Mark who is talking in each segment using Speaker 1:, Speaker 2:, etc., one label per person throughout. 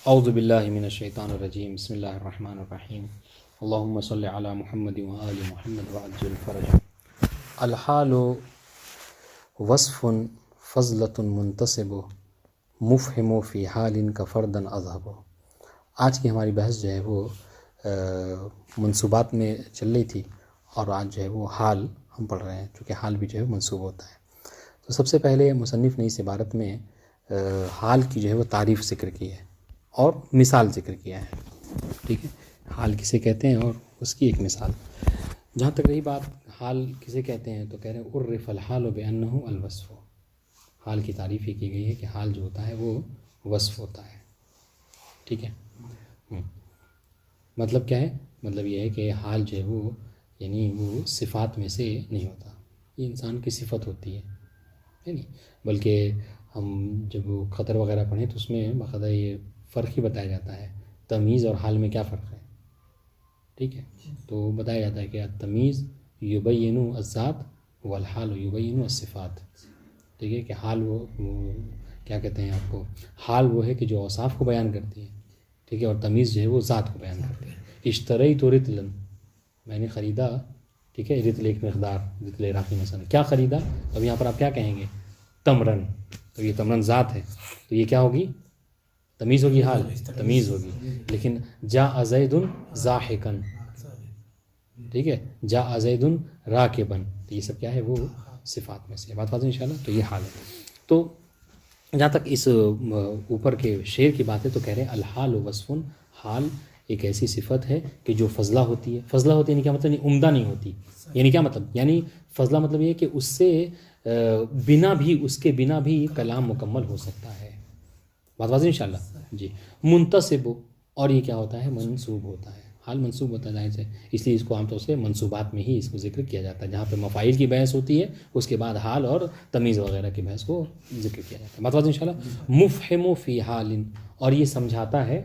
Speaker 1: اعوذ باللہ من الشیطان الرجیم، بسم اللہ الرحمن الرحیم، اللہم صلی علی محمد وآل محمد وعجل فرج۔ الحال وصف فضلۃ منتصب مفہم فی حال کا فردن اذہب۔ آج کی ہماری بحث جو ہے وہ منصوبات میں چل رہی تھی، اور آج جو ہے وہ حال ہم پڑھ رہے ہیں، چونکہ حال بھی جو ہے منصوب ہوتا ہے۔ تو سب سے پہلے مصنف نے اس عبارت میں حال کی جو ہے وہ تعریف ذکر کی ہے اور مثال ذکر کیا ہے، ٹھیک ہے۔ حال کسے کہتے ہیں اور اس کی ایک مثال۔ جہاں تک رہی بات حال کسے کہتے ہیں، تو کہہ رہے ہیں عرف الحال بانہ الوصف۔ حال کی تعریف یہ کی گئی ہے کہ حال جو ہوتا ہے وہ وصف ہوتا ہے، ٹھیک ہے۔ مطلب کیا ہے؟ مطلب یہ ہے کہ حال جو ہے وہ یعنی وہ صفات میں سے نہیں ہوتا، یہ انسان کی صفت ہوتی ہے نہیں، بلکہ ہم جب وہ قطر وغیرہ پڑھیں تو اس میں باقاعدہ یہ فرق ہی بتایا جاتا ہے، تمیز اور حال میں کیا فرق ہے، ٹھیک ہے۔ تو بتایا جاتا ہے کہ التمیز یبین الذات والحال یبین الصفات، ٹھیک ہے، کہ حال وہ کیا کہتے ہیں آپ کو، حال وہ ہے کہ جو اوصاف کو بیان کرتی ہے، ٹھیک ہے، اور تمیز جو ہے وہ ذات کو بیان کرتی ہے۔ اشتریت رطلا، میں نے خریدا، ٹھیک ہے، رطل ایک مقدار، رطل عراقی مثلا، کیا خریدا؟ اب یہاں پر آپ کیا کہیں گے؟ تمرن، تو یہ تمرن ذات ہے، تو یہ کیا ہوگی؟ تمیز ہوگی، حال تمیز ہوگی۔ لیکن جاء زید ضاحکا، ٹھیک ہے، جاء زید راکبا، تو یہ سب کیا ہے؟ وہ صفات میں سے، بات واضح انشاءاللہ۔ تو یہ حال ہے۔ تو جہاں تک اس اوپر کے شعر کی بات ہے تو کہہ رہے ہیں الحال وصف، حال ایک ایسی صفت ہے کہ جو فضلہ ہوتی ہے۔ فضلہ ہوتی ہے یعنی کیا مطلب؟ یعنی عمدہ نہیں ہوتی، یعنی کیا مطلب؟ یعنی فضلہ مطلب یہ ہے کہ اس سے اس کے بنا بھی کلام مکمل ہو سکتا ہے، بات واضح انشاءاللہ جی۔ منتصب، اور یہ کیا ہوتا ہے؟ منصوب ہوتا ہے، حال منصوب ہوتا ہے، ظاہر سے اس لیے اس کو عام طور سے منصوبات میں ہی اس کو ذکر کیا جاتا ہے، جہاں پہ مفاعیل کی بحث ہوتی ہے اس کے بعد حال اور تمیز وغیرہ کی بحث کو ذکر کیا جاتا ہے، بات واضح انشاءاللہ۔ مفہم فی حال، اور یہ سمجھاتا ہے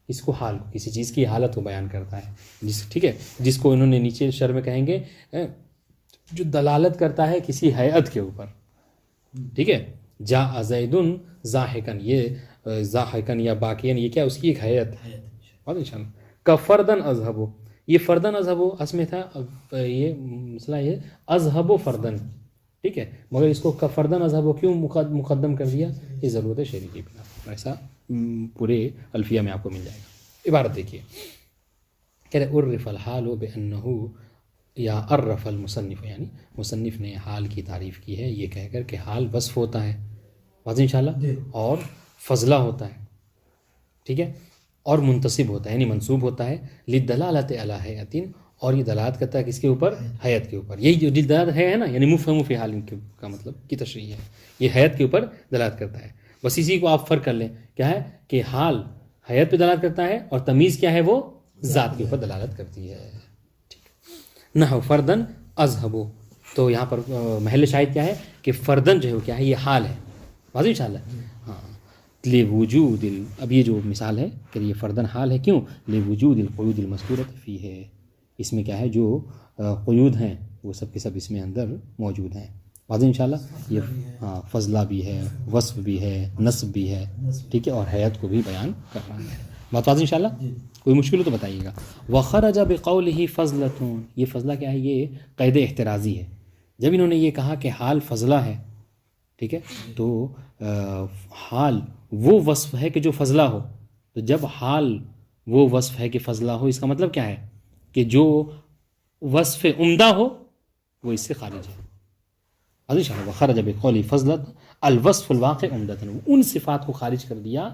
Speaker 1: اس کو، حال کو، کسی چیز کی حالت کو بیان کرتا ہے، ٹھیک ہے، جس کو انہوں نے نیچے شرح میں کہیں گے جو دلالت کرتا ہے کسی ہیئت کے اوپر، ٹھیک ہے۔ جاء زید ضاحکا، یہ ضاحکا یا باکیا، یہ کیا؟ اس کی ایک ہیئت ہے، بات انشاءاللہ۔ کا فردن اذهب، یہ فردن اذهب اصل میں تھا، یہ مسئلہ یہ اذهب فردن، ٹھیک ہے، مگر اس کو فردن اذهب کیوں مقدم کر دیا؟ یہ ضرورت شعری کی بنا پر، ایسا پورے الفیہ میں آپ کو مل جائے گا۔ عبارت دیکھیے، کہہ رہے عرف الحال بانہ، یا عرف المصنف، یعنی مصنف نے حال کی تعریف کی ہے یہ کہہ کر کہ حال وصف ہوتا ہے، واضح انشاءاللہ، اور فضلہ ہوتا ہے، ٹھیک ہے، اور منتصب ہوتا ہے یعنی منصوب ہوتا ہے، للدلالۃ علی حیۃ، اور یہ دلالت کرتا ہے کس کے اوپر؟ حیت کے اوپر۔ یہی جو دلالت ہے نا، یعنی مفہوم فی حال کا مطلب کی تشریح ہے، یہ حیت کے اوپر دلالت کرتا ہے۔ بس اسی کو آپ فرق کر لیں، کیا ہے کہ حال حیت پہ دلالت کرتا ہے اور تمیز کیا ہے؟ وہ ذات کے اوپر دلالت کرتی ہے، ٹھیک۔ نحو فردن اذهب، تو یہاں پر محل شاہد کیا ہے کہ فردن جو ہے وہ کیا ہے؟ یہ حال ہے، واضح انشاءاللہ، ہاں۔ لوجود اب یہ جو مثال ہے کہ یہ فردن حال ہے، کیوں؟ لوجود القیود المذکورۃ فیہ، اس میں کیا ہے؟ جو قیود ہیں وہ سب کے سب اس میں اندر موجود ہیں، واضح انشاءاللہ۔ یہ ہاں فضلہ بھی ہے، وصف بھی ہے، نصب بھی ہے، ٹھیک ہے، اور حیات کو بھی بیان کر رہا ہے، بات واضح انشاءاللہ۔ کوئی مشکل ہو تو بتائیے گا۔ وخرج بقولہ فضلۃ، یہ فضلہ کیا ہے؟ یہ قید احترازی ہے۔ جب انہوں نے یہ کہا کہ حال فضلہ ہے، ٹھیک ہے، تو حال وہ وصف ہے کہ جو فضلہ ہو، تو جب حال وہ وصف ہے کہ فضلہ ہو، اس کا مطلب کیا ہے؟ کہ جو وصف عمدہ ہو وہ اس سے خارج ہے، وخرج بقولہ فضلۃ الوصف الواقع عمدۃ، ان صفات کو خارج کر دیا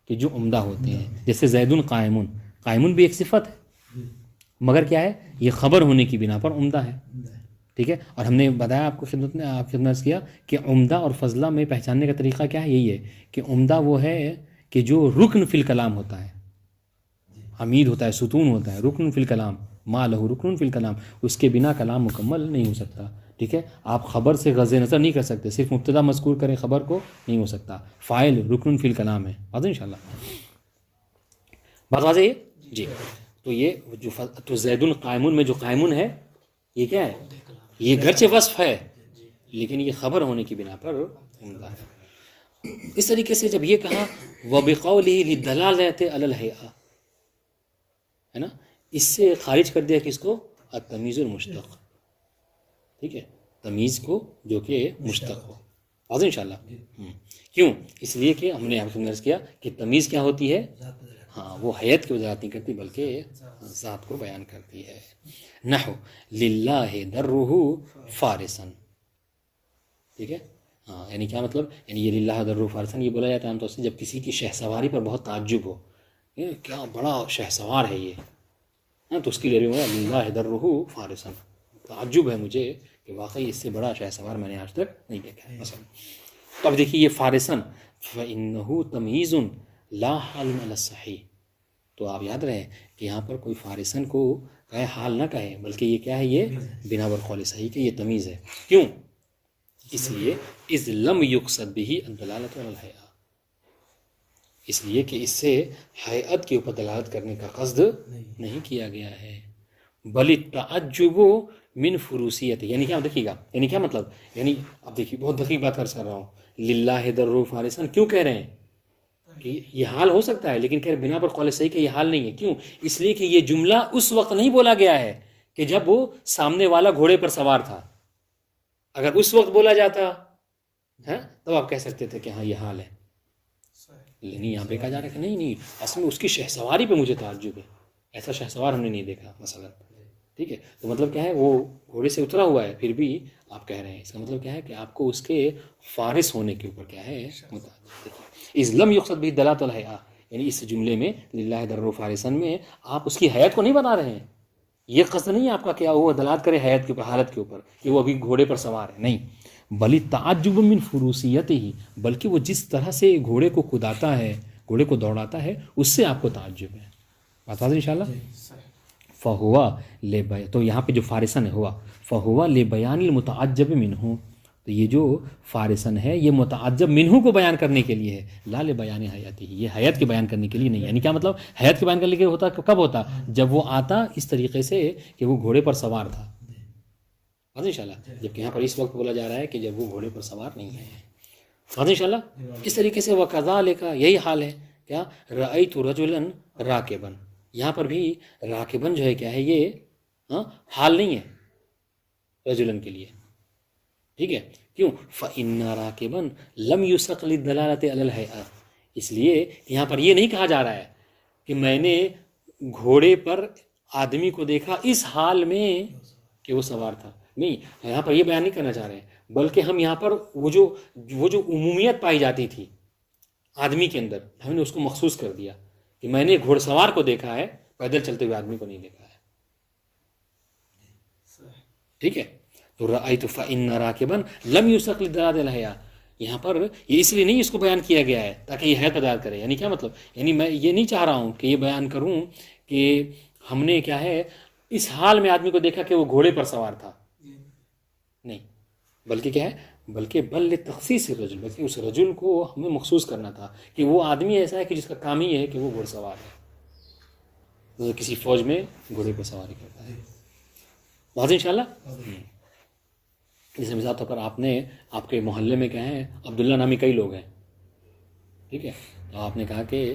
Speaker 1: کہ جو عمدہ ہوتے ہیں، جیسے زید قائم، قائم بھی ایک صفت ہے مگر کیا ہے؟ یہ خبر ہونے کی بنا پر عمدہ ہے، ٹھیک ہے۔ اور ہم نے بتایا آپ کو خدمت میں، آپ خدمت کیا کہ عمدہ اور فضلہ میں پہچاننے کا طریقہ کیا ہے؟ یہی ہے کہ عمدہ وہ ہے کہ جو رکن فی الکلام ہوتا ہے، حمید ہوتا ہے، ستون ہوتا ہے، رکن فی الکلام، ما لہ رکن فی الکلام، اس کے بنا کلام مکمل نہیں ہو سکتا، ٹھیک ہے۔ آپ خبر سے غض نظر نہیں کر سکتے، صرف مبتدا مذکور کریں خبر کو، نہیں ہو سکتا۔ فاعل رکن فی الکلام ہے، واضح انشاءاللہ، بات واضح ہے جی۔ تو یہ جو تو زید قائمون میں جو قائمون ہے یہ کیا ہے؟ یہ گرچہ وصف ہے لیکن یہ خبر ہونے کی بنا پر عمدہ ہے۔ اس طریقے سے جب یہ کہا وَبِقَوْلِهِ لِلدَّلَالَةِ عَلَى الْحَيَاءِ، ہے نا، اس سے خارج کر دیا کس کو؟ التمیز المشتق، ٹھیک ہے، تمیز کو جو کہ مشتق ہو، واضح انشاءاللہ۔ کیوں؟ اس لیے کہ ہم نے یہاں پر عرض کیا کہ تمیز کیا ہوتی ہے؟ ہاں، وہ حیت کی وضاحت نہیں کرتی بلکہ ذات کو بیان کرتی ہے۔ نحو للہ درہ فارسن، ٹھیک ہے، ہاں، یعنی کیا مطلب؟ یعنی یہ للہ درہ فارسن یہ بولا جاتا ہے عام طور سے جب کسی کی شہ سواری پر بہت تعجب ہو، کیا بڑا شہ سوار ہے یہ، ہاں، تو اس کے لیے للہ درہ فارسن، تعجب ہے مجھے کہ واقعی اس سے بڑا شہ سوار میں نے آج تک نہیں دیکھا ہے مثلا۔ تو اب دیکھیے یہ فارسن فإنہ تمیز لا حال علی الصحیح، تو آپ یاد رہیں کہ یہاں پر کوئی فارسن کو کہے حال نہ کہے بلکہ یہ کیا ہے؟ یہ بنا برقول صحیح کہ یہ تمیز ہے۔ کیوں؟ اس لیے اذ لم یقصد بہ الدلالۃ علی الحیاء، اس لیے کہ اس سے حیات کے اوپر دلالت کرنے کا قصد نہیں کیا گیا ہے، بل التعجب من فروسیت، یعنی کیا دیکھیے گا، یعنی کیا مطلب؟ یعنی اب دیکھیے بہت دقیق بات کر رہا ہوں، للہ در فارسن کیوں کہہ رہے ہیں کہ یہ حال ہو سکتا ہے، لیکن کہہ رہے بنا پر قول صحیح کہ یہ حال نہیں ہے۔ کیوں؟ اس لیے کہ یہ جملہ اس وقت نہیں بولا گیا ہے کہ جب وہ سامنے والا گھوڑے پر سوار تھا، اگر اس وقت بولا جاتا ہے تب آپ کہہ سکتے تھے کہ ہاں یہ حال ہے، لیکن یہاں پہ کہا جا رہا ہے کہ نہیں، اصل میں اس کی شہ سواری پہ مجھے تعجب ہے، ایسا شہ سوار ہم نے نہیں دیکھا مثلا، ٹھیک ہے، تو مطلب کیا ہے؟ وہ گھوڑے سے اترا ہوا ہے پھر بھی آپ کہہ رہے ہیں، اس کا مطلب کیا ہے کہ آپ کو اس کے فارس ہونے کے اوپر کیا ہے اذ لم یقصد بہ الدلالۃ علی الحیاء، یعنی اس جملے میں للہ در فارسن میں آپ اس کی حیات کو نہیں بتا رہے ہیں، یہ قصد نہیں ہے آپ کا کیا وہ دلالت کرے حیات کے اوپر، حالت کے اوپر کہ وہ ابھی گھوڑے پر سوار ہے، نہیں، بل تعجب من فروسیت ہی، بلکہ وہ جس طرح سے گھوڑے کو کوداتا ہے، گھوڑے کو دوڑاتا ہے، اس سے آپ کو تعجب ہے۔ بات واضح انشاءاللہ۔ فہوا لے تو یہاں پہ جو فارسن ہے ہوا فہوا لے بیان المتعجب منہ، تو یہ جو فارسن ہے یہ متعجب منہ کو بیان کرنے کے لیے ہے، لا لے بیان حیاتی، یہ حیات کے بیان کرنے کے لیے نہیں، یعنی کیا مطلب؟ حیات کے بیان کرنے کے لیے ہوتا کب ہوتا؟ جب وہ آتا اس طریقے سے کہ وہ گھوڑے پر سوار تھا، واضح انشاءاللہ، جبکہ یہاں پر اس وقت بولا جا رہا ہے کہ جب وہ گھوڑے پر سوار نہیں ہے، واضح انشاءاللہ۔ اس طریقے سے وَكَذَلِكَ، یہی حال ہے کیا؟ رَأَيْتُ رَجُلًا رَاكِبًا، یہاں پر بھی راکبن جو ہے کیا ہے؟ یہ حال نہیں ہے رجلن کے لیے، ٹھیک ہے، کیوں؟ فَإِنَّ رَاكِبًا لَمْ يُسَقْ لِلدَّلَالَةِ عَلَى الْحَيْئَةِ، اس لیے یہاں پر یہ نہیں کہا جا رہا ہے کہ میں نے گھوڑے پر آدمی کو دیکھا اس حال میں کہ وہ سوار تھا، نہیں، یہاں پر یہ بیان نہیں کرنا چاہ رہے ہیں، بلکہ ہم یہاں پر وہ جو عمومیت پائی جاتی تھی آدمی کے اندر، ہم نے اس کو مخصوص کر دیا کہ میں نے گھوڑ سوار کو دیکھا ہے، پیدل چلتے ہوئے آدمی کو نہیں دیکھا ہے، ٹھیک ہے۔ تو رأیت فإن راکبا لم یسق للدلالۃ علی الحیاء، یہاں پر یہ اس لیے نہیں اس کو بیان کیا گیا ہے تاکہ یہ حیات ادا کرے، یعنی کیا مطلب؟ یعنی میں یہ نہیں چاہ رہا ہوں کہ یہ بیان کروں کہ ہم نے کیا ہے اس حال میں آدمی کو دیکھا کہ وہ گھوڑے پر سوار تھا، نہیں، بلکہ کیا ہے؟ بلکہ بل تخصیص الرجل، بلکہ اس رجل کو ہمیں مخصوص کرنا تھا کہ وہ آدمی ایسا ہے کہ جس کا کام ہی ہے کہ وہ گھوڑ سوار ہے، تو کسی فوج میں گھوڑے پر سواری کرتا ہے، واضح انشاءاللہ۔ جیسے مثال طور پر آپ کے محلے میں کیا ہے؟ عبداللہ نامی کئی لوگ ہیں، ٹھیک ہے، تو آپ نے کہا کہ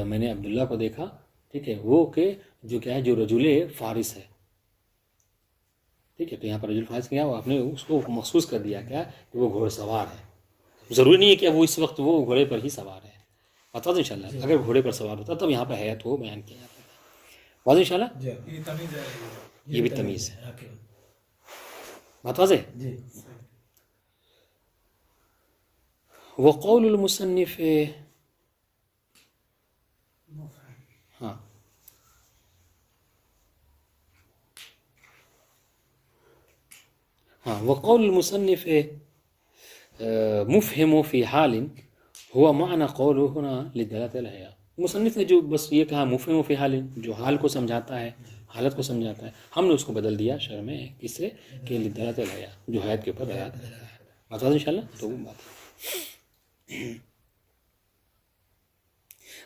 Speaker 1: میں نے عبداللہ کو دیکھا، ٹھیک ہے، وہ کہ جو کیا ہے جو رجل فارس ہے، ٹھیک ہے، تو یہاں پر رجل فارس کیا، آپ نے اس کو مخصوص کر دیا کیا کہ وہ گھوڑ سوار ہے، ضروری نہیں ہے کہ وہ اس وقت وہ گھوڑے پر ہی سوار ہے، بتا دیں انشاءاللہ، اگر گھوڑے پر سوار ہوتا تب یہاں پہ حیات ہو بیان کیا جاتا ہے، واضح انشاءاللہ، یہ بھی تمیز ہے، بات واضح۔ وقول المصنف، ہاں وقول المصنف مفہم فی حال ہوا معنی قوله هنا للدلالۃ علی الحیاء، مصنف نے جو بس یہ کہا مفہم فی حال، جو حال کو سمجھاتا ہے، حالت کو سمجھاتا ہے، ہم نے اس کو بدل دیا شرح میں کس سے کہ للدلالۃ علی الحیاء، جو حیات کے اوپر دلالت کرتا ہے، بتا دیں انشاءاللہ۔ تو وہ بات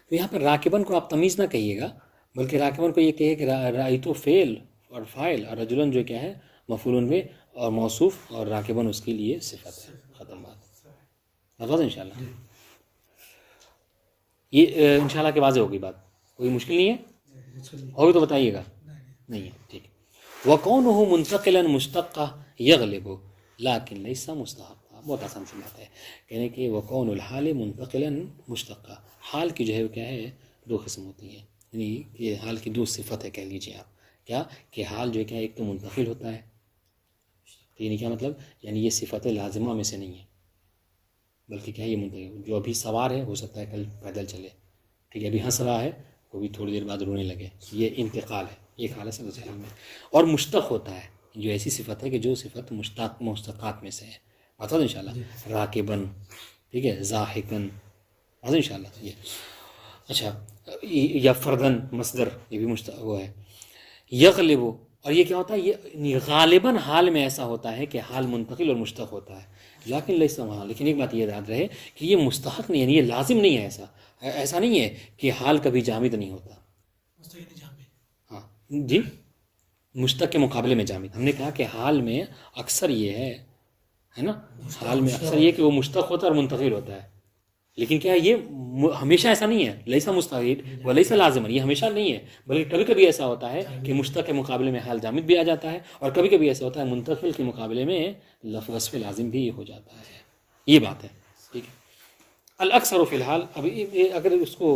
Speaker 1: تو یہاں پر راکبن کو آپ تمیز نہ کہیے گا، بلکہ راکبن کو یہ کہیے کہ رأیتو فعل اور فاعل، اور رجلن جو کیا ہے مفعول میں اور موصوف، اور راکبن اس کے لیے صفت ہے، ختم بات، بات ان شاء اللہ یہ ان شاء اللہ کے واضح ہوگی بات، کوئی مشکل نہیں ہے، ہوگی تو بتائیے گا، نہیں ہے ٹھیک ہے. وَقَوْنُهُ مُنْتَقِلًا مُشْتَقًّا يَغْلِبُ لَكِنْ لَيْسَ مُسْتَحَقًّا. بہت آسان سی بات ہے، کہنے کہ وَقَوْنُ الْحَالِ مُنْتَقِلًا مُشْتَقًّا، حال کی جو ہے وہ کیا ہے، دو قسم ہوتی ہیں، یعنی یہ حال کی دو صفت ہے کہہ لیجیے آپ. کیا کہ حال جو ہے کیا ایک تو منتقل ہوتا ہے، یعنی کیا مطلب، یعنی یہ صفت لازمہ میں سے نہیں ہے، بلکہ کیا ہے یہ منتقل، جو ابھی سوار ہے ہو سکتا ہے کل پیدل چلے، ٹھیک ہے، ابھی ہنس رہا ہے وہ بھی تھوڑی دیر بعد رونے لگے، یہ انتقال ہے، یہ حال ہے سب حال میں. اور مشتق ہوتا ہے جو ایسی صفت ہے کہ جو صفت مشتقات میں سے ہے، بتا دو ان شاء اللہ، راکبن، ٹھیک ہے، ضاحکن، بتا ان شاء اللہ یہ. اچھا یا فردن مصدر، یہ بھی وہ ہے. یغلب، اور یہ کیا ہوتا ہے، یہ غالباً حال میں ایسا ہوتا ہے کہ حال منتقل اور مشتق ہوتا ہے، لیکن لیس وہاں، لیکن ایک بات یہ یاد رہے کہ یہ مستحق نہیں، یعنی یہ لازم نہیں ہے، ایسا نہیں ہے کہ حال کبھی جامد نہیں ہوتا. ہاں جی، مشتق کے مقابلے میں جامد، ہم نے کہا کہ حال میں اکثر یہ ہے نا، حال میں اکثر یہ کہ وہ مشتق ہوتا ہے اور منتقل ہوتا ہے، لیکن کیا یہ ہمیشہ ایسا نہیں ہے، لیسا مستحیل و لیسا لازم، یہ ہمیشہ نہیں ہے، بلکہ کبھی کبھی ایسا ہوتا ہے کہ مشتق کے مقابلے میں حال جامد بھی آ جاتا ہے، اور کبھی کبھی ایسا ہوتا ہے منتقل کے مقابلے میں وصف لازم بھی ہو جاتا ہے. یہ بات ہے، ٹھیک ہے. الاکثر فی الحال، اب اگر اس کو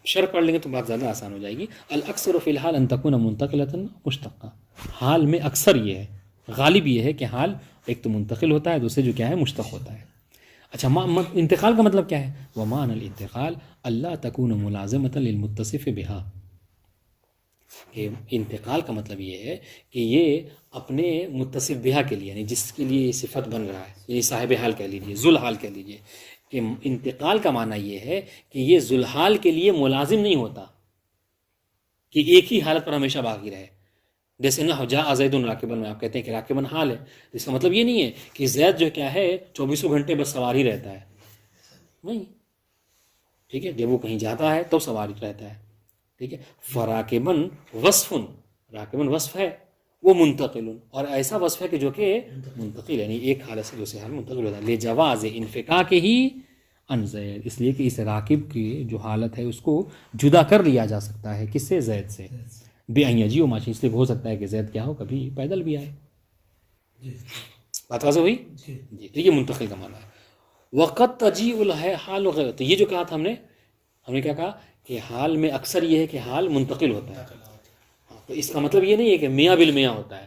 Speaker 1: شرح پڑھ لیں گے تو بات زیادہ آسان ہو جائے گی. الاکثر فی الحال ان تکون منتقلۃ مشتقہ، حال میں اکثر یہ ہے، غالب یہ ہے کہ حال ایک تو منتقل ہوتا ہے، دوسرے جو کیا ہے مشتق ہوتا ہے. اچھا انتقال کا مطلب کیا ہے؟ وَمَعْنَى الْإِنْتِقَالِ أَلَّا تَكُونَ مُلَازِمَةً لِلْمُتَّصِفِ بِهَا، کہ انتقال کا مطلب یہ ہے کہ یہ اپنے متصف بہا کے لیے، یعنی جس کے لیے یہ صفت بن رہا ہے، یعنی صاحب حال کہہ لیجیے، ذو الحال کہہ لیجیے، کہ انتقال کا معنی یہ ہے کہ یہ ذو الحال کے لیے ملازم نہیں ہوتا کہ ایک ہی حالت پر ہمیشہ باقی رہے. جیسے نہ جاء زید راکبن میں آپ کہتے ہیں کہ راکبن حال ہے، اس کا مطلب یہ نہیں ہے کہ زید جو کیا ہے 24 گھنٹے بس سوار ہی رہتا ہے، نہیں، ٹھیک ہے، جب وہ کہیں جاتا ہے تو سوار رہتا ہے، ٹھیک ہے. فراکبن وصفن، راکبن وصف ہے، وہ منتقل، اور ایسا وصف ہے کہ جو کہ منتقل، یعنی ایک حالت سے دوسرے حال منتقل ہوتا ہے. لجواز انفکاک ہی عن زید، اس لیے کہ اس راکب کی جو حالت ہے اس کو جدا کر لیا جا سکتا ہے، کس سے؟ زید سے. بے این یجیء ماشی، اس لیے ہو سکتا ہے کہ زید کیا ہو کبھی پیدل بھی آئے. بات واضح ہوئی جی. تو یہ منتقل کا معنی ہے. وقت تجیء الحال غیر، تو یہ جو کہا تھا ہم نے کیا کہا کہ حال میں اکثر یہ ہے کہ حال منتقل ہوتا ہے. تو اس کا مطلب یہ نہیں ہے کہ میاں بالمیاں ہوتا ہے،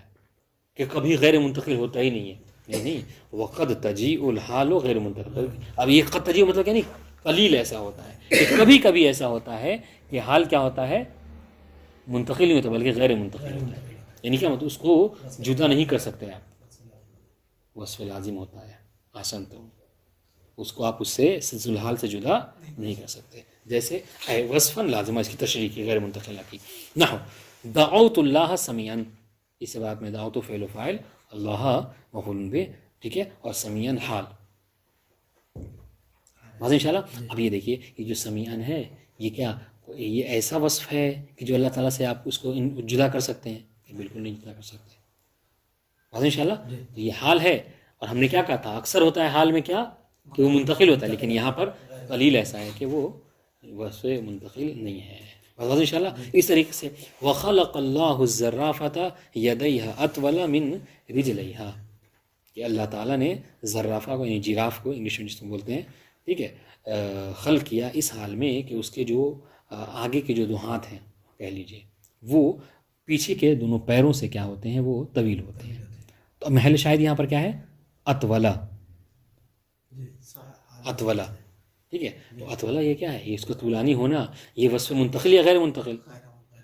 Speaker 1: کہ کبھی غیر منتقل ہوتا ہی نہیں ہے، نہیں. وقد تجیء الحال غیر منتقل، اب یہ قد تجیء مطلب کیا، نہیں، قلیل ایسا ہوتا ہے کہ کبھی کبھی ایسا ہوتا ہے کہ حال کیا ہوتا ہے، منتقل نہیں ہوتا بلکہ غیر منتقل ہوتا ہے. یعنی کیا مطلب، اس کو جدا نہیں کر سکتے آپ، وصف لازم ہوتا ہے. آسان تو اس کو آپ اس سے ذو الحال سے جدا نہیں کر سکتے. جیسے وصفاً لازمہ، اس کی تشریح کی، غیر منتقلہ کی. نحو دعوت اللہ سمیعاً، اس بات میں دعوت فعل و فاعل، اللہ مفعول بہ، ٹھیک ہے، اور سمیعاً حال. واضح انشاءاللہ. اب یہ دیکھیے، یہ جو سمیعاً ہے یہ کیا، یہ ایسا وصف ہے کہ جو اللہ تعالیٰ سے آپ اس کو جدا کر سکتے ہیں؟ کہ بالکل نہیں جدا کر سکتے. واضح انشاءاللہ. یہ حال ہے، اور ہم نے کیا کہا تھا، اکثر ہوتا ہے حال میں کیا کہ وہ منتقل ہوتا ہے، لیکن یہاں پر قلیل ایسا ہے کہ وہ وصف منتقل نہیں ہے. واضح انشاءاللہ. اس طریقے سے وخلق اللہ الزرافۃ یدیہا اطول من رجلیہا، کہ اللہ تعالیٰ نے زرافہ کو، یعنی جراف کو انگلش میں جس کو بولتے ہیں، ٹھیک ہے، خلق کیا اس حال میں کہ اس کے جو آگے کے جو دو ہاتھ ہیں کہہ لیجئے، وہ پیچھے کے دونوں پیروں سے کیا ہوتے ہیں، وہ طویل ہوتے ہیں. تو محل شاہد یہاں پر کیا ہے، اطولا، اطولا، ٹھیک ہے. تو اطولا یہ کیا ہے، یہ اس کو طولانی ہونا، یہ وصف منتقل یا غیر منتقل؟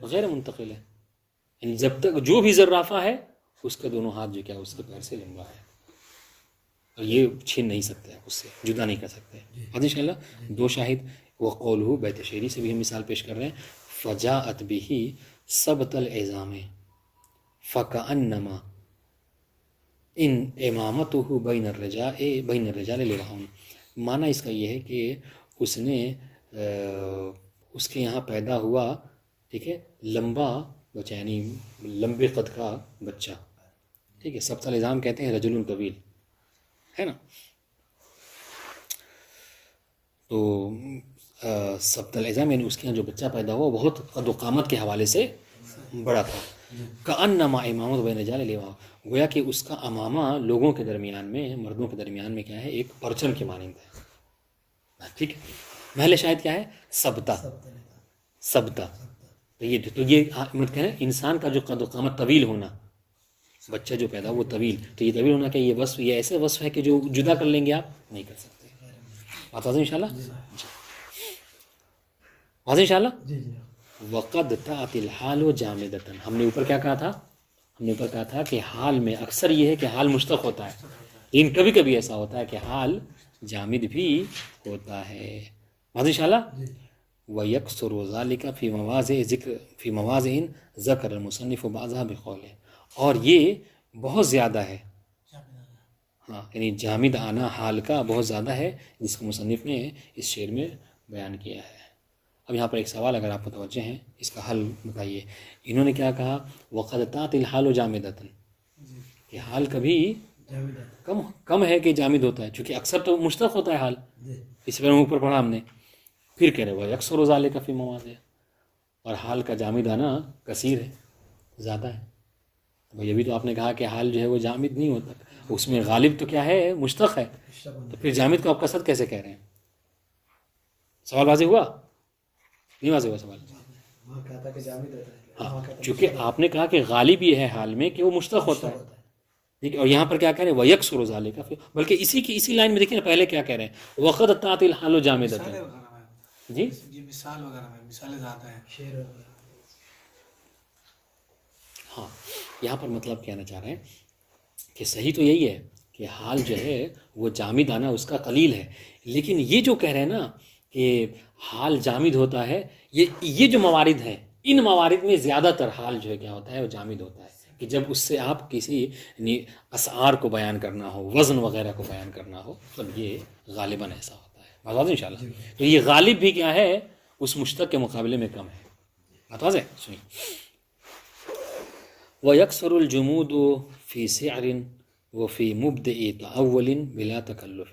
Speaker 1: غیر منتقل ہے. یعنی جب تک جو بھی زرافہ ہے اس کے دونوں ہاتھ جو کیا اس کے پیر سے لمبا ہے، اور یہ چھین نہیں سکتے، اس سے جدا نہیں کر سکتے. انشاءاللہ. دو شاہد، وقولہ، بیت شعری سے بھی ہم مثال پیش کر رہے ہیں. فجاءت بہ سبط العظام فکأنما ان امامتہ بین الرجال لرہون. معنی اس کا یہ ہے کہ اس نے اس کے یہاں پیدا ہوا، ٹھیک ہے، لمبا بچہ، یعنی لمبے قد کا بچہ، ٹھیک ہے. سبط العظام کہتے ہیں رجل طویل، ہے نا. تو سبت العظام یعنی اس کے یہاں جو بچہ پیدا ہوا بہت قد و قامت کے حوالے سے بڑا تھا. کأنما امامۃ بین رجال لواء، گویا کہ اس کا امامہ لوگوں کے درمیان میں، مردوں کے درمیان میں کیا ہے، ایک پرچم کے مانند ہے. ٹھیک ہے، محل شاہد کیا ہے؟ سبتا. سبتا تو یہ مطلب کیا ہے، انسان کا جو قد و قامت طویل ہونا، بچہ جو پیدا وہ طویل، تو یہ طویل ہونا کہ یہ وصف، یہ ایسے وصف ہے کہ جو جدا کر لیں گے آپ نہیں کر سکتے. بات واضح انشاءاللہ؟ واضح انشاءاللہ؟ وقد تأتی الحال جامدۃ. ہم نے اوپر کیا کہا تھا؟ ہم نے اوپر کہا تھا کہ حال میں اکثر یہ ہے کہ حال مشتق ہوتا ہے، لیکن کبھی کبھی ایسا ہوتا ہے کہ حال جامد بھی ہوتا ہے. واضح انشاءاللہ؟ وَيَكْثُرُ ذَلِكَ فِي مَوَاضِعٍ ذَكَرَ الْمُصَنِّفُ بَعْضَهَا بِقَوْلِهِ. اور یہ بہت زیادہ ہے، ہاں یعنی جامد آنا حال کا بہت زیادہ ہے، جس کو مصنف نے اس شعر میں بیان کیا ہے. اب یہاں پر ایک سوال اگر آپ متوجہ ہیں، اس کا حل بتائیے. انہوں نے کیا کہا؟ وَقَدْ تَأْتِي الْحَالُ جَامِدَةً، کہ حال کبھی کم ہے کہ جامد ہوتا ہے، چونکہ اکثر تو مشتق ہوتا ہے حال، اس پر اوپر پڑھا ہم نے. پھر کہہ رہے وہ اکثر ذالک فی مواضع، اور حال کا جامد آنا کثیر ہے، زیادہ ہے. یہ بھی تو آپ نے کہا کہ حال جو ہے وہ جامد نہیں ہوتا، اس میں غالب تو کیا ہے، مشتق ہے، تو پھر جامد کو آپ کثرت کیسے کہہ رہے ہیں؟ سوال واضح ہوا؟ نہیں واضح ہوا سوال؟ ہاں، چونکہ آپ نے کہا کہ غالب یہ ہے حال میں کہ وہ مشتق ہوتا ہے، ٹھیک ہے. اور یہاں پر کیا کہہ رہے ہیں؟ وَيَكْثُرُ ذَلِكَ، بلکہ اسی لائن میں دیکھیں نا، پہلے کیا کہہ رہے ہیں؟ وَقَدْ تَأْتِي الْحَالُ جَامِدَةً. جی
Speaker 2: مثال وغیرہ میں مثالیں زیادہ ہیں.
Speaker 1: ہاں، یہاں پر مطلب کہنا چاہ رہے ہیں کہ صحیح تو یہی ہے کہ حال جو ہے وہ جامد آنا اس کا قلیل ہے، لیکن یہ جو کہہ رہے ہیں نا کہ حال جامد ہوتا ہے، یہ جو موارد ہیں، ان موارد میں زیادہ تر حال جو ہے کیا ہوتا ہے، وہ جامد ہوتا ہے، کہ جب اس سے آپ کسی اسعار کو بیان کرنا ہو، وزن وغیرہ کو بیان کرنا ہو، تب یہ غالباً ایسا ہوتا ہے. بات واضح انشاءاللہ؟ تو یہ غالب بھی کیا ہے، اس مشتق کے مقابلے میں کم ہے. بات واضح؟ سنیے. وَيَكْثُرُ الْجُمُودُ فِي سِعْرٍ وَفِي مُبْدِئِ تَأَوَّلٍ بِلَا تَكَلُّفٍ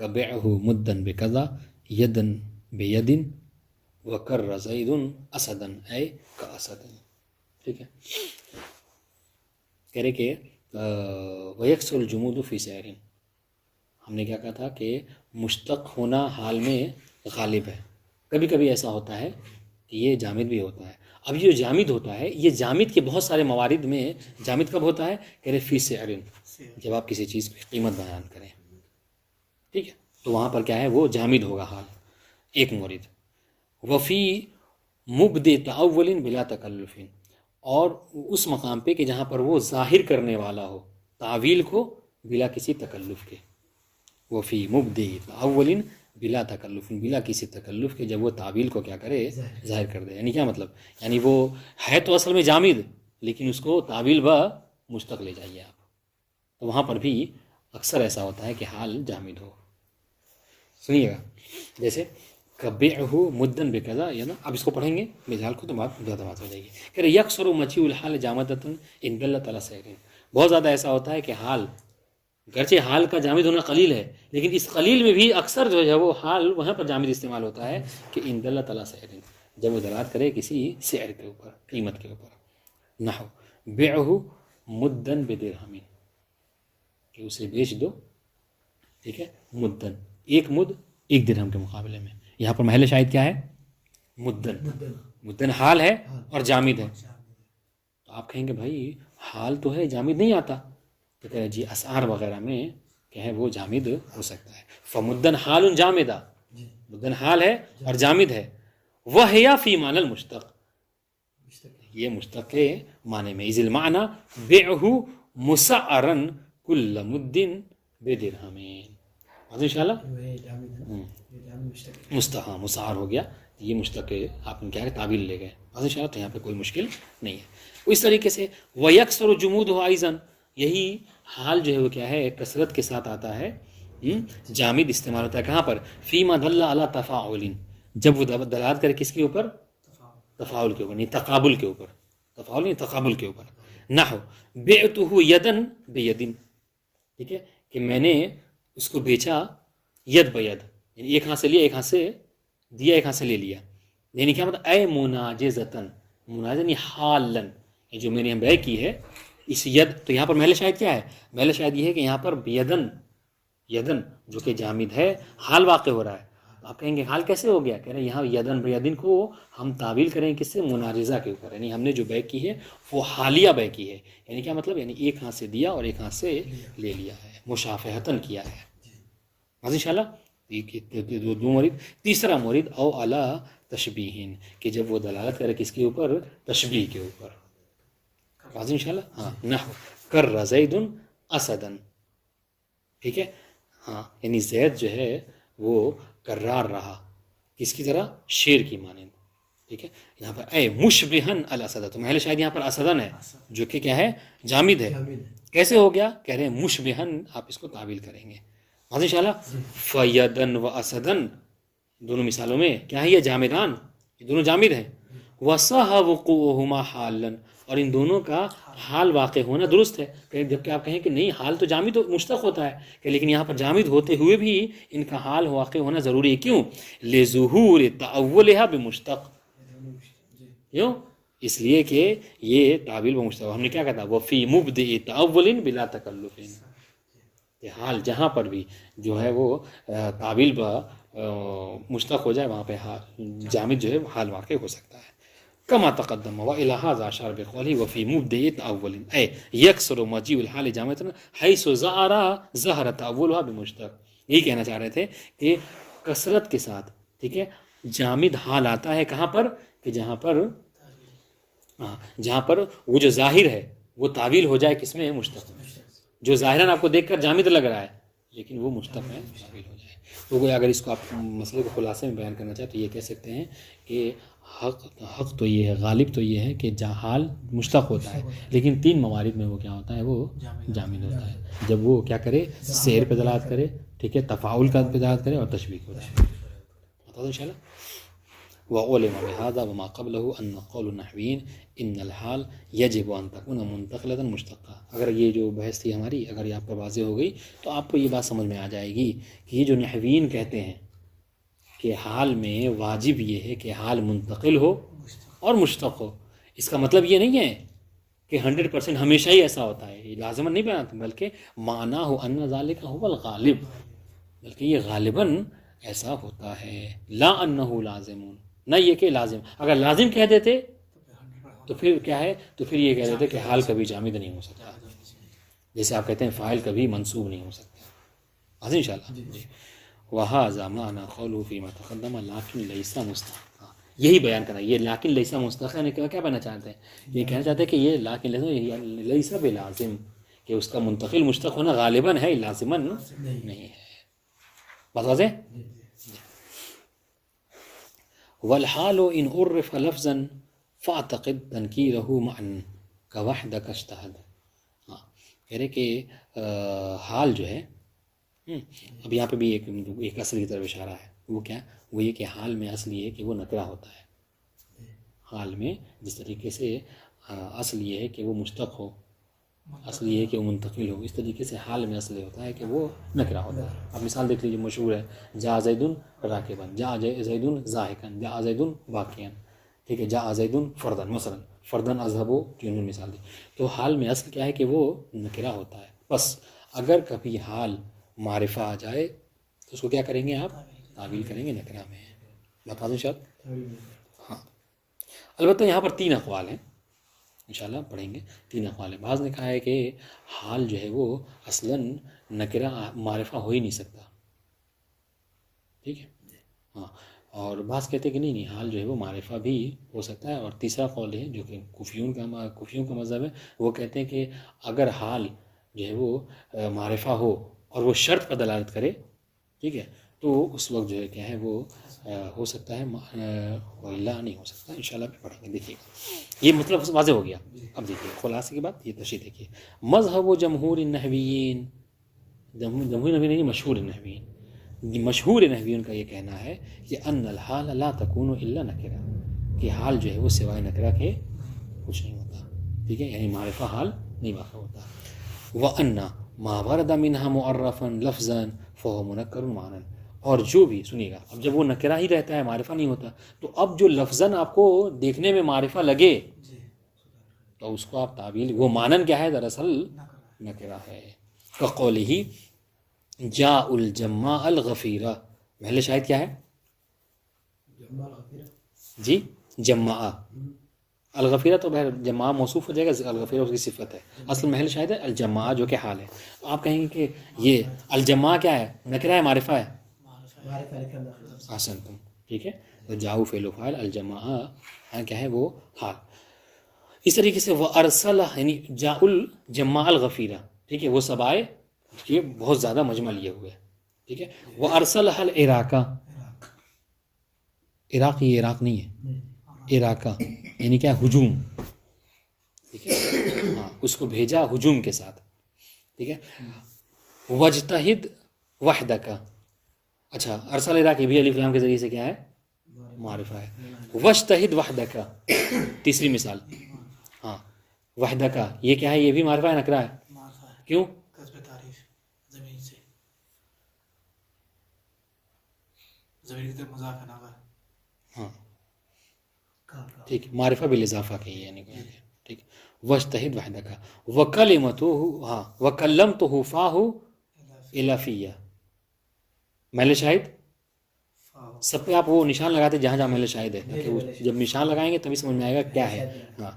Speaker 1: كَبِعْهُ مُدًّا بِكَذَا يَدًا بِيَدٍ وَكَرَّ زَيْدٌ أَسَدًا أي كَأَسَدٍ. ٹھیک ہے، کہہ رہے کہ وَيَكْثُرُ الْجُمُودُ فِي سِعْرٍ، ہم نے کیا کہا تھا کہ مشتق ہونا حال میں غالب ہے. کبھی کبھی ایسا ہوتا ہے کہ یہ جامد بھی ہوتا ہے. اب یہ جو جامد ہوتا ہے، یہ جامد کے بہت سارے موارد میں جامد کب ہوتا ہے؟ کہہ رہے فی سعر، جب آپ کسی چیز کی قیمت بیان کریں، ٹھیک ہے، تو وہاں پر کیا ہے، وہ جامد ہوگا حال، ایک مورد. وفی مبدِ تأول بلا تکلف، اور اس مقام پہ کہ جہاں پر وہ ظاہر کرنے والا ہو تعویل کو بلا کسی تکلف کے. وفی مبدِ تأول بلا تکلف، بلا کسی تکلف کے، جب وہ تعویل کو کیا کرے، ظاہر کر دے. یعنی کیا مطلب؟ یعنی وہ ہے تو اصل میں جامد، لیکن اس کو تعویل با مشتق لے جائیے آپ، تو وہاں پر بھی اکثر ایسا ہوتا ہے کہ حال جامد ہو. سنیے گا، جیسے کبعہ مدن بکذا، یا نا، اب اس کو پڑھیں گے مثال کو تو بات زیادہ بات ہو جائے گی. کہ یکسر مچی الحال جامدۃ ان دلت علی سیر، بہت زیادہ ایسا ہوتا ہے کہ حال، گرچہ حال کا جامد ہونا قلیل ہے، لیکن اس قلیل میں بھی اکثر جو ہے وہ حال وہاں پر جامد استعمال ہوتا ہے کہ ان دلت علی سیر، جب وہ دلالت کرے کسی سعر کے اوپر، قیمت کے اوپر. نحو بعہ مدن بدرہم، کہ اسے بیچ دو، ٹھیک ہے، مدن، ایک مد ایک درہم کے مقابلے میں. یہاں پر محل شاہد کیا ہے؟ مدن. مدن حال ہے اور جامد ہے. تو آپ کہیں گے بھائی حال تو ہے، جامد نہیں آتا. تو کہہ رہے جی اسعار وغیرہ میں کہ ہے وہ جامد ہو سکتا ہے. فمدن حال جامدہ، مدن حال ہے اور جامد ہے. وہیا فی معنی المشتق، یہ مشتق کے معنی میں. اذ المعنی بعہ مسعرا کل مدن بدرہمین. انشاءاللہ مستحا مسعر ہو گیا، یہ مشتق آپ نے کیا ہے تعبیر لے گئے. انشاءاللہ تو یہاں پہ کوئی مشکل نہیں ہے. اس طریقے سے ویکثر جمودہ ایضا، یہی حال جو ہے وہ کیا ہے کثرت کے ساتھ آتا ہے، جامد استعمال ہوتا ہے. کہاں پر؟ فیما دل علی تفاعل، جب وہ دلالت کرے کس کے اوپر؟ تفاعل کے اوپر، نہیں تقابل کے اوپر، تفاعل نہیں تقابل کے اوپر. نحو بعتہ یدن بید، ٹھیک ہے، کہ میں نے اس کو بیچا ید بید، یعنی ایک ہاتھ سے لیا، ایک ہاتھ سے دیا، ایک ہاتھ سے لے لیا. یعنی کیا مطلب اے مناجزتن، مناجزہ یعنی حالن، یہ جو میں نے بے کی ہے اس ید. تو یہاں پر محل شاہد کیا ہے؟ محل شاہد یہ ہے کہ یہاں پر یدن، یدن جو کہ جامد ہے، حال واقع ہو رہا ہے. آپ کہیں گے حال کیسے ہو گیا؟ کہہ رہے ہیں یہاں یدن بیدن کو ہم تعویل کریں کس سے؟ مناجزہ کے اوپر. یعنی ہم نے جو بے کی ہے وہ حالیہ بے کی ہے. یعنی کیا مطلب؟ یعنی ایک ہاتھ سے دیا اور ایک ہاتھ سے لے لیا ہے، مشافہتن کیا ہے. ان شاء اللہ دو مورد. تیسرا مورد او علی تشبیہن، کہ جب وہ دلالت کرے کس کے اوپر؟ تشبیہ کے اوپر. واضح ان شاء اللہ. ہاں نحو کر زید اسدن، ٹھیک ہے. ہاں یعنی زید جو ہے وہ کرار رہا، کس کی طرح؟ شیر کی مانند. ٹھیک ہے. یہاں پر اے مشبہن الاسد، تو محل شاید یہاں پر اسدن ہے جو کہ کیا ہے؟ جامد ہے. کیسے ہو گیا؟ کہہ رہے ہیں مشبہن، آپ اس کو تعویل کریں گے. واضح ان شاء اللہ. فیدن و اسدن، دونوں مثالوں میں کیا ہے؟ یہ جامدان، یہ دونوں جامد ہیں. وصح وقوعہما حالا، اور ان دونوں کا حال واقع ہونا درست ہے. جبکہ آپ کہیں کہ نہیں حال تو جامد مشتق ہوتا ہے، کہ لیکن یہاں پر جامد ہوتے ہوئے بھی ان کا حال واقع ہونا ضروری ہے. کیوں؟ لظہور تأولھا بمشتق. کیوں؟ اس لیے کہ یہ تعویل بمشتق. ہم نے کیا کہا تھا؟ وفی مبدئ تأول بلا تکلف، کہ حال جہاں پر بھی جو ہے وہ تعویل مشتق ہو جائے وہاں پہ جامد جو ہے حال واقع ہو سکتا ہے. کما تقدم وإلى هذا أشار بقوله وفي مبدئ تأول أي يكسر مجيء الحال جامدة حيث ظهر تأولها بمشتق. یہی کہنا چاہ رہے تھے کہ کثرت کے ساتھ، ٹھیک ہے، جامد حال آتا ہے کہاں پر؟ کہ جہاں پر وہ جو ظاہر ہے وہ تعویل ہو جائے کس میں؟ مشتق. جو ظاہراً آپ کو دیکھ کر جامد لگ رہا ہے لیکن وہ مشتق میں تعویل ہو جائے. تو اگر اس کو آپ مسئلے کو خلاصے میں بیان کرنا چاہیں تو یہ کہہ سکتے ہیں کہ حق تو یہ ہے، غالب تو یہ ہے کہ حال مشتق ہوتا ہے، لیکن تین موارد میں وہ کیا ہوتا ہے؟ وہ جامد ہوتا ہے. جب وہ کیا کرے؟ سیر پہ دلالت کرے، ٹھیک ہے، تفاعل کا پہ دلالت کرے، اور تشبیہ کو بتا دو ان شاء اللہ. وعلم بهذا وما قبله ان قول النحویین ان الحال یجب ان تكون منتقلة مشتقہ. اگر یہ جو بحث تھی ہماری اگر یہ آپ کو واضح ہو گئی تو آپ کو یہ بات سمجھ میں آ جائے گی کہ یہ جو نحویین کہتے ہیں کہ حال میں واجب یہ ہے کہ حال منتقل ہو اور مشتق ہو، اس کا مطلب یہ نہیں ہے کہ 100% ہمیشہ ہی ایسا ہوتا ہے، یہ لازماً نہیں بیانتے، بلکہ معنی ہو ان ذالک هو الغالب، بلکہ یہ غالباً ایسا ہوتا ہے. لا انہ لازم، نہ یہ کہ لازم. اگر لازم کہہ دیتے تو پھر کیا ہے؟ تو پھر یہ کہہ دیتے کہ حال کبھی جامد نہیں ہو سکتا، جیسے آپ کہتے ہیں فاعل کبھی منصوب نہیں ہو سکتا. ان شاء اللہ. وَهَذَا مَعْنَى قَوْلُهُ فِيمَا تَقَدَّمَ لَكِنْ لَيْسَ مُسْتَحِقًا. یہی بیان کرنا، یہ لیکن لیس مستحق نے کیا کہنا چاہتے ہیں؟ یہ کہنا چاہتے ہیں کہ یہ لیکن لیس بلازم، کہ اس کا منتقل مشتق ہونا غالباً ہے، لازماً نہیں ہے. بات واضح؟ والحال ان عرف لفظا فاعتقد تنکیرہ معا كوحدك اجتہد. ہاں کہہ رہے کہ حال جو ہے، اب یہاں پہ بھی ایک اصل کی طرف اشارہ ہے. وہ کیا؟ وہ یہ کہ حال میں اصل یہ ہے کہ وہ نکرہ ہوتا ہے. حال میں جس طریقے سے اصل یہ ہے کہ وہ مشتق ہو، اصل یہ ہے کہ وہ منتقل ہو، اس طریقے سے حال میں اصل یہ ہوتا ہے کہ وہ نکرہ ہوتا ہے. اب مثال دیکھ لیجیے، مشہور ہے جاء زید راکبا، جاء زید ضاحکا، جاء زید باکیا، ٹھیک ہے، جاء زید فردا، مثلا فردن اذهبوا، جو انہوں نے مثال دی. تو حال میں اصل کیا ہے کہ وہ نکرہ ہوتا ہے. بس اگر کبھی حال معرفہ آ جائے تو اس کو کیا کریں گے؟ آپ تعویل کریں گے نکرہ میں. بتا دوں شاید. ہاں البتہ یہاں پر 3 اقوال ہیں، انشاءاللہ پڑھیں گے. 3 اقوال ہیں. بعض نے کہا ہے کہ حال جو ہے وہ اصلاً نکرہ معرفہ ہو ہی نہیں سکتا، ٹھیک ہے. ہاں اور بعض کہتے ہیں کہ نہیں حال جو ہے وہ معرفہ بھی ہو سکتا ہے. اور تیسرا قول ہے جو کہ کوفیوں کا مذہب ہے، وہ کہتے ہیں کہ اگر حال جو ہے وہ معرفہ ہو اور وہ شرط پر دلالت کرے، ٹھیک ہے، تو اس وقت جو ہے کیا ہے وہ ہو سکتا ہے، الا نہیں ہو سکتا. انشاءاللہ بھی پڑھیں گے. دیکھیے یہ مطلب واضح ہو گیا. اب دیکھیے خلاصے کی بات، یہ تشریح دیکھیے. مذہب و جمہور النحویین، جمہور نحویین نہیں، مشہور نحویین، مشہور نحویین کا یہ کہنا ہے کہ ان الحال لا تکون الا نکرہ، کہ حال جو ہے وہ سوائے نکرہ کے کچھ نہیں ہوتا، ٹھیک ہے، یعنی معرفہ حال نہیں واقع ہوتا. وَأَنَّ مَا وَرَدَ مِنْهَا مُعَرَّفًا لَفْظًا فَهُوَ مُنَكَّرٌ مَعْنًا، اور جو بھی سنیے گا، اب جب وہ نکرہ ہی رہتا ہے، معرفہ نہیں ہوتا، تو اب جو لفظاً آپ کو دیکھنے میں معرفہ لگے تو اس کو آپ تعویل، وہ مانن کیا ہے؟ دراصل نکرہ ہے. کقولہ جاء الجماع الغفیرہ، محل شاہد کیا ہے؟ جی جماع الغفیرہ، تو بہر جماع موصوف ہو جائے گا، الغفیرہ اس کی صفت ہے، اصل محل شاہد ہے الجماع جو کہ حال ہے. تو آپ کہیں گے کہ یہ الجماع کیا ہے؟ نکرہ ہے معرفہ ہے؟ احسنتم، ٹھیک ہے. تو جاؤ فعل و فاعل، الجماع کیا ہے؟ وہ حال. اس طریقے سے وہ ارسل یعنی جاء الجماع الغفیرہ، ٹھیک ہے، وہ سب آئے، یہ بہت زیادہ مجمع لیے ہوئے، ٹھیک ہے. وہ ارسل العراقہ، عراق یہ عراق نہیں ہے، عراقہ یعنی کیا؟ ہجوم، ٹھیک ہے. ہاں، اس کو بھیجا ہجوم کے ساتھ، ٹھیک ہے. وجتہد وحدک، اچھا ارسل عراق یہ بھی الف لام کے ذریعے سے کیا ہے؟ معرفہ ہے. وجتہد وحدک، تیسری مثال، ہاں وحدک یہ کیا ہے؟ یہ بھی معرفہ ہے، نکرہ ہے. کیوں؟
Speaker 2: کسب تعریف، زمین سے زمین کی طرف مضاف ہے نا.
Speaker 1: ہاں ٹھیک، معرفہ بالاضافہ کہی یعنی ٹھیک. وجتہد وحدک وکلمتہ، ہاں وکلمتہ فاہ الافیہ، محل شاہد سب پہ آپ وہ نشان لگاتے جہاں جہاں محل شاہد ہے، کہ جب نشان لگائیں گے تبھی سمجھ میں آئے گا کیا ہے. ہاں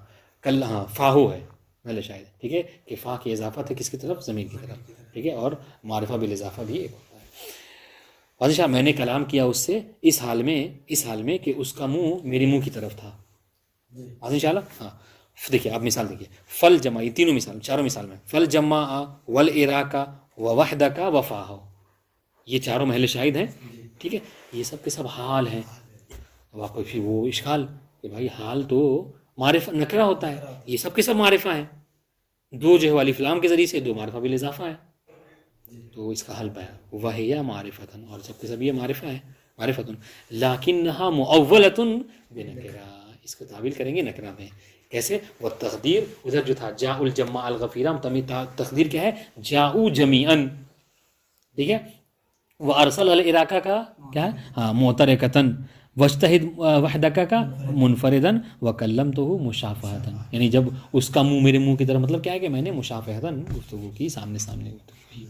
Speaker 1: کل، ہاں فاہو ہے محل شاہد، ٹھیک ہے، کہ فا کی اضافت ہے کس کی طرف؟ ضمیر کی طرف، ٹھیک ہے. اور معرفہ بالاضافہ بھی ایک ہوتا ہے. واضح شاہ میں نے کلام کیا اس سے اس حال میں کہ اس کا منہ میرے منہ کی طرف تھا. واضح ان شاء اللہ. ہاں دیکھیے آپ مثال دیکھیے، فل جمع، یہ تینوں مثال، چاروں مثال میں فل جمع والعراق ووحدک وفاہ، یہ چاروں محل شاہد ہیں، ٹھیک ہے. یہ سب کے سب حال ہیں. اب آپ کو پھر وہ اشکال کہ بھائی حال تو معرفہ نکرہ ہوتا ہے، یہ سب کے سب معرفہ ہیں، دو جو ہے الف لام کے ذریعے سے، دو معرفہ بالاضافہ ہے. تو اس کا حل پایا وہی معرفتن، اور سب کے سب یہ معرفہ ہے، معرفتن لیکنہا مؤولۃ بنکرہ، اس کو تعویل کریں گے نکرہ میں. کیسے؟ وہ تقدیر ادھر جو تھا جاء الجماع الغفیرہ، تقدیر کیا ہے؟ جاءوا جمیعاً، ٹھیک ہے. وہ ارسل العراقہ کا کیا ہے؟ ہاں معترکتاً، وجتہد وحدک کا منفرداً، وکلمتہ مشافہۃ، یعنی جب اس کا منہ میرے منہ کی طرف، مطلب کیا ہے کہ میں نے مشافہۃ گفتگو کی، سامنے سامنے گفتگو کی.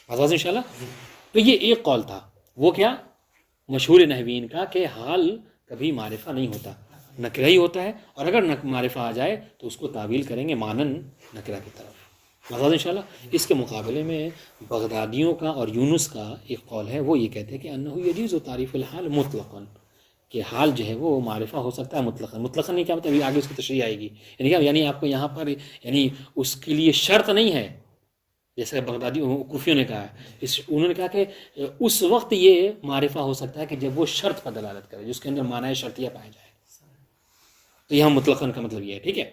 Speaker 1: آواز انشاءاللہ. تو یہ ایک قول تھا، وہ کیا؟ مشہور نحوین کا، کہ حال کبھی معرفہ نہیں ہوتا، نکرہ ہی ہوتا ہے، اور اگر معرفہ آ جائے تو اس کو تعویل کریں گے مانن نکرہ کی طرف. آواز انشاءاللہ. اس کے مقابلے میں بغدادیوں کا اور یونس کا ایک قول ہے، وہ یہ کہتے ہیں کہ انہ یجوز تعریف الحال مطلقاً، کہ حال جو ہے وہ معرفہ ہو سکتا ہے مطلقاً. مطلقاً نہیں کیا مطلب؟ آگے اس کی تشریح آئے گی. یعنی کیا؟ یعنی آپ کو یہاں پر یعنی اس کے لیے شرط نہیں ہے، جیسے بغدادی کوفیوں نے کہا ہے، انہوں نے کہا کہ اس وقت یہ معرفہ ہو سکتا ہے کہ جب وہ شرط پر دلالت کرے، جس کے اندر معنی شرطیہ پایا جائے. تو یہاں مطلقاً کا مطلب یہ ہے، ٹھیک ہے.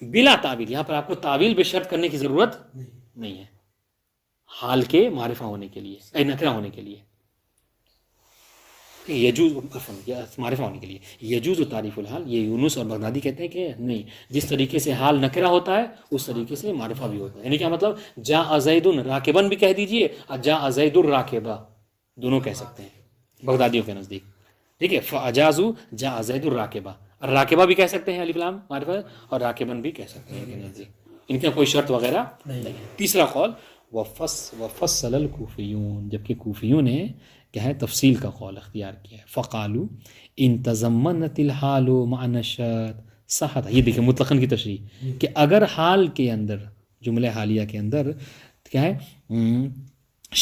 Speaker 1: بلا تعویل، یہاں پر آپ کو تعویل بے شرط کرنے کی ضرورت نہیں ہے، حال کے معرفہ ہونے کے لیے، نکرہ ہونے کے لیے، یجوز معرفہ ہونے کے لیے یجوز تعریف الحال. یہ یونس اور بغدادی کہتے ہیں کہ نہیں، جس طریقے سے حال نکرہ ہوتا ہے اس طریقے سے معرفہ بھی ہوتا ہے. یعنی کیا مطلب؟ جاء زید راکبا بھی کہہ دیجئے، اور جاء زید الراکبہ دونوں کہہ سکتے ہیں بغدادیوں کے نزدیک، ٹھیک ہے. فاجازوا جاء زید الراکبہ، راکبہ بھی کہہ سکتے ہیں الف لام معرفہ، اور راکبا بھی کہہ سکتے ہیں ان کے نزدیک، ان کا کوئی شرط وغیرہ نہیں. تیسرا قول وفصل الکوفیون، جبکہ کوفیوں نے کیا ہے؟ تفصیل کا قول اختیار کیا ہے. فقالوا ان تضمنت الحال معنى الشرط صحت، یہ دیکھیں مطلقاً کی تشریح، کہ اگر حال کے اندر، جملہ حالیہ کے اندر کیا ہے؟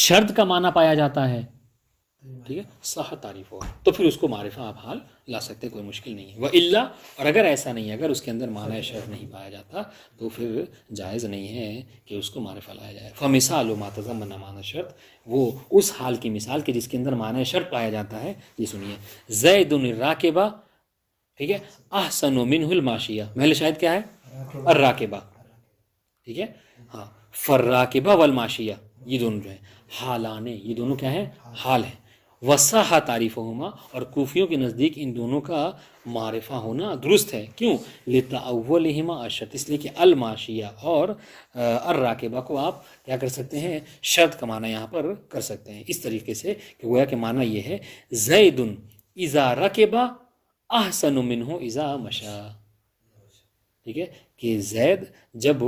Speaker 1: شرط کا معنی پایا جاتا ہے، ٹھیک ہے، صحت تعریف ہو، تو پھر اس کو معرفہ آپ حال لا سکتے، کوئی مشکل نہیں ہے. وَإِلَّا، اور اگر ایسا نہیں ہے، اگر اس کے اندر معنی شرط نہیں پایا جاتا تو پھر جائز نہیں ہے کہ اس کو معرفہ لایا جائے. فَمِثَالُ مَا تَضَمَّنَ مَعْنَى الشَّرْطِ، وہ اس حال کی مثال کہ جس کے اندر معنی شرط پایا جاتا ہے. یہ سنیے، زید الراکبہ، ٹھیک ہے، احسن منہ الماشیہ، محل شاہد کیا ہے؟ الراکبہ، ٹھیک ہے. ہاں فالراکبہ والماشیہ، یہ دونوں جو ہیں حالانے، یہ دونوں کیا ہیں؟ حال ہیں. وصح تعریفہما، اور کوفیوں کے نزدیک ان دونوں کا معرفہ ہونا درست ہے. کیوں؟ لتأولہما الشرط، اس لیے کہ الماشیہ اور الراکبہ کو آپ کیا کر سکتے ہیں؟ شرط کا معنی یہاں پر کر سکتے ہیں اس طریقے سے کہ گویا کہ معنی یہ ہے زید اذا رکب احسن منہ اذا مشا. ٹھیک ہے کہ زید جب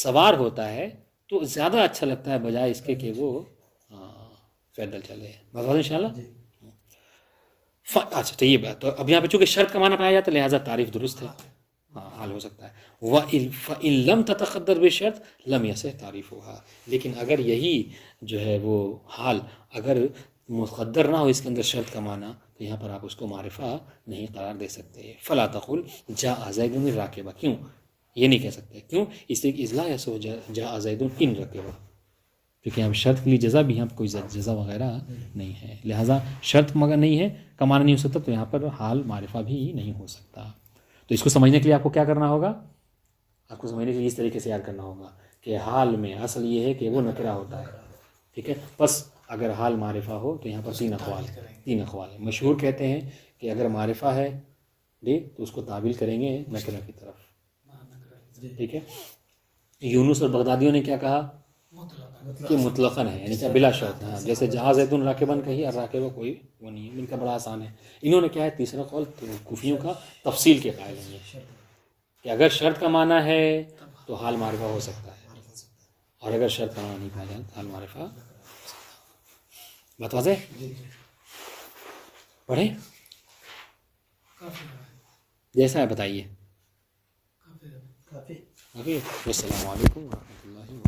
Speaker 1: سوار ہوتا ہے تو زیادہ اچھا لگتا ہے بجائے اس کے کہ وہ پیدل چلے. بات ان شاء اللہ. اچھا تو یہ بات، تو اب یہاں پہ چونکہ شرط کا معنی پایا جاتا ہے لہٰذا تعریف درست ہے. ہاں حال ہو سکتا ہے. وَإِن لَمْ تَتَقَدَّرْ بِالشَّرْطِ لَمْ يَصِحْ تَعْرِيفُهَا، لیکن اگر یہی جو ہے وہ حال اگر مقدر نہ ہو اس کے اندر شرط کا معنی تو یہاں پر آپ اس کو معرفہ نہیں قرار دے سکتے. فلا تقل جاء زید راکبا، کیوں یہ نہیں کہہ سکتے؟ کیوں؟ اس لیے کہ اذ لا یصح جاء زید ان رکبا، کیونکہ یہاں شرط کے لیے جزا بھی یہاں کوئی جزا وغیرہ نہیں ہے، لہٰذا شرط مگر نہیں ہے کمانا نہیں ہو سکتا تو یہاں پر حال معرفہ بھی نہیں ہو سکتا. تو اس کو سمجھنے کے لیے آپ کو کیا کرنا ہوگا؟ آپ کو سمجھنے کے لیے اس طریقے سے یاد کرنا ہوگا کہ حال میں اصل یہ ہے کہ وہ نکرہ ہوتا ہے. ٹھیک ہے، بس اگر حال معرفہ ہو تو یہاں پر تین اقوال ہیں. مشہور کہتے ہیں کہ اگر معرفہ ہے تو اس کو تعبیل کریں گے نکرہ کی طرف. ٹھیک ہے، یونس اور بغدادیوں نے کیا کہا کہ مطلقاً ہے، یعنی کہ بلا شرط. ہاں جیسے جہاں زیدن راکبن کہی اور راکبہ کوئی وہ نہیں ہے، ان کا بڑا آسان ہے. انہوں نے کیا ہے تیسرا قول کوفیوں کا تفصیل کے قائل ہیں کہ اگر شرط کا معنی ہے تو حال معرفہ ہو سکتا ہے، اور اگر شرط کا معنی نہیں پایا جائے تو حال معرفہ. بات واضح؟ پڑھیں جیسا ہے بتائیے. السلام علیکم ورحمۃ اللہ وبرکاتہ.